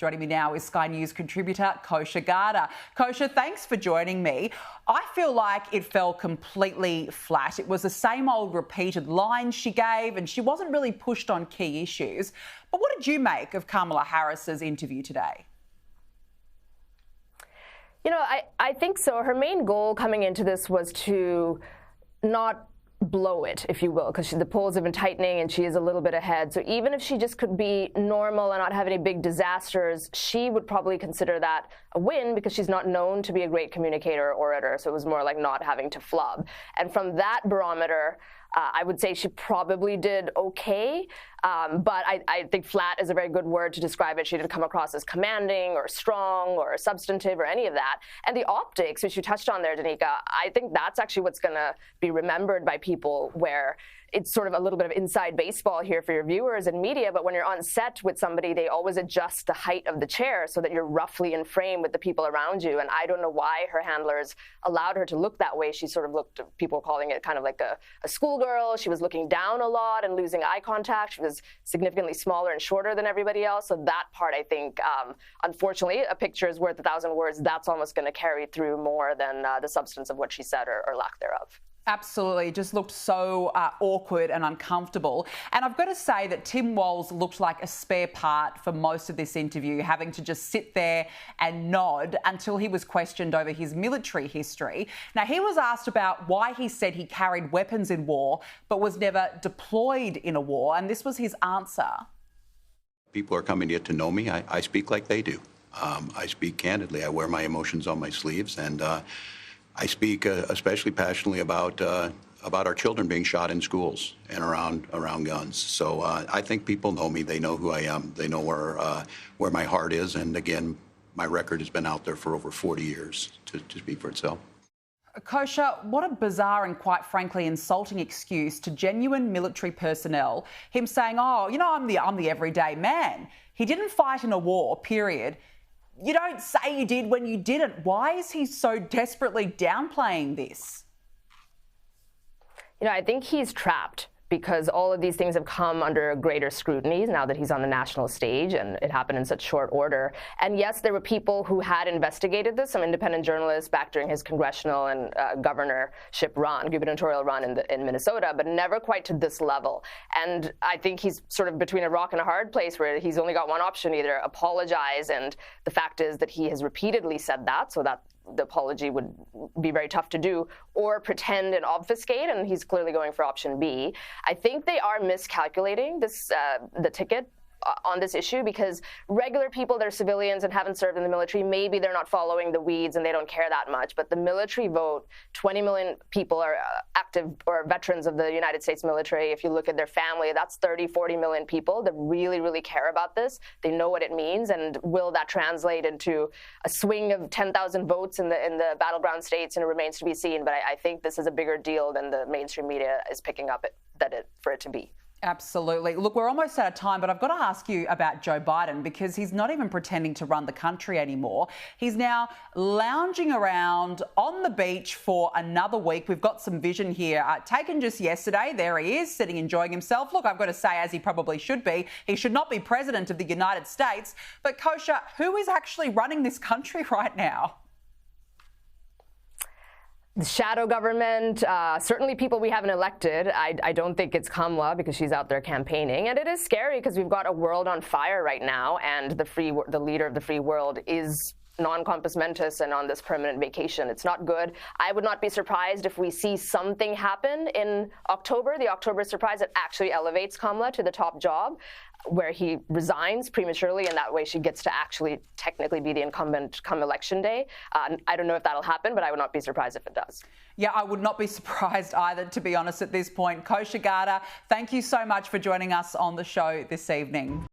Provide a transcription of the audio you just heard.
Joining me now is Sky News contributor Kosha Gada. Kosha, thanks for joining me. I feel like it fell completely flat. It was the same old repeated lines she gave and she wasn't really pushed on key issues. But what did you make of Kamala Harris's interview today? You know, I think so. Her main goal coming into this was to not blow it, if you will, because the polls have been tightening and she is a little bit ahead. So even if she just could be normal and not have any big disasters, she would probably consider that a win because she's not known to be a great communicator or orator. So it was more like not having to flub. And from that barometer, I would say she probably did okay, but I think flat is a very good word to describe it. She didn't come across as commanding or strong or substantive or any of that. And the optics, which you touched on there, Danica, I think that's actually what's going to be remembered by people, where it's sort of a little bit of inside baseball here for your viewers and media, but when you're on set with somebody, they always adjust the height of the chair so that you're roughly in frame with the people around you. And I don't know why her handlers allowed her to look that way. She sort of looked, people calling it kind of like a schoolgirl. She was looking down a lot and losing eye contact. She was significantly smaller and shorter than everybody else. So that part, I think, unfortunately, a picture is worth 1,000 words. That's almost going to carry through more than the substance of what she said or lack thereof. Absolutely. It just looked so awkward and uncomfortable. And I've got to say that Tim Walz looked like a spare part for most of this interview, having to just sit there and nod until he was questioned over his military history. Now, he was asked about why he said he carried weapons in war but was never deployed in a war, and this was his answer. People are coming to get to know me. I speak like they do. I speak candidly. I wear my emotions on my sleeves, and I speak especially passionately about our children being shot in schools and around guns. So I think people know me. They know who I am. They know where my heart is. And again, my record has been out there for over 40 years to speak for itself. Kosha, what a bizarre and quite frankly insulting excuse to genuine military personnel. Him saying, "Oh, you know, I'm the everyday man." He didn't fight in a war, period. You don't say you did when you didn't. Why is he so desperately downplaying this? You know, I think he's trapped because all of these things have come under greater scrutiny now that he's on the national stage, and it happened in such short order. And yes, there were people who had investigated this, some independent journalists back during his congressional and gubernatorial run in Minnesota, but never quite to this level. And I think he's sort of between a rock and a hard place where he's only got one option: either apologize, and the fact is that he has repeatedly said that, so that the apology would be very tough to do, or pretend and obfuscate, and he's clearly going for option B. I think they are miscalculating this the ticket on this issue, because regular people that are civilians and haven't served in the military, maybe they're not following the weeds and they don't care that much. But the military vote, 20 million people are active or veterans of the United States military. If you look at their family, that's 30, 40 million people that really, really care about this. They know what it means. And will that translate into a swing of 10,000 votes in the battleground states? And it remains to be seen. But I think this is a bigger deal than the mainstream media is picking up for it to be. Absolutely. Look, we're almost out of time, but I've got to ask you about Joe Biden, because he's not even pretending to run the country anymore. He's now lounging around on the beach for another week. We've got some vision here. Taken just yesterday, there he is, sitting enjoying himself. Look, I've got to say, as he probably should be, he should not be president of the United States. But Kosha, who is actually running this country right now? The shadow government, certainly people we haven't elected. I don't think it's Kamala, because she's out there campaigning. And it is scary because we've got a world on fire right now, and the leader of the free world is non-compos mentis and on this permanent vacation. It's not good. I would not be surprised if we see something happen in October, the October surprise, that actually elevates Kamala to the top job, where he resigns prematurely, and that way she gets to actually technically be the incumbent come election day. I don't know if that'll happen, but I would not be surprised if it does. Yeah, I would not be surprised either, to be honest, at this point. Kosha Gada, thank you so much for joining us on the show this evening.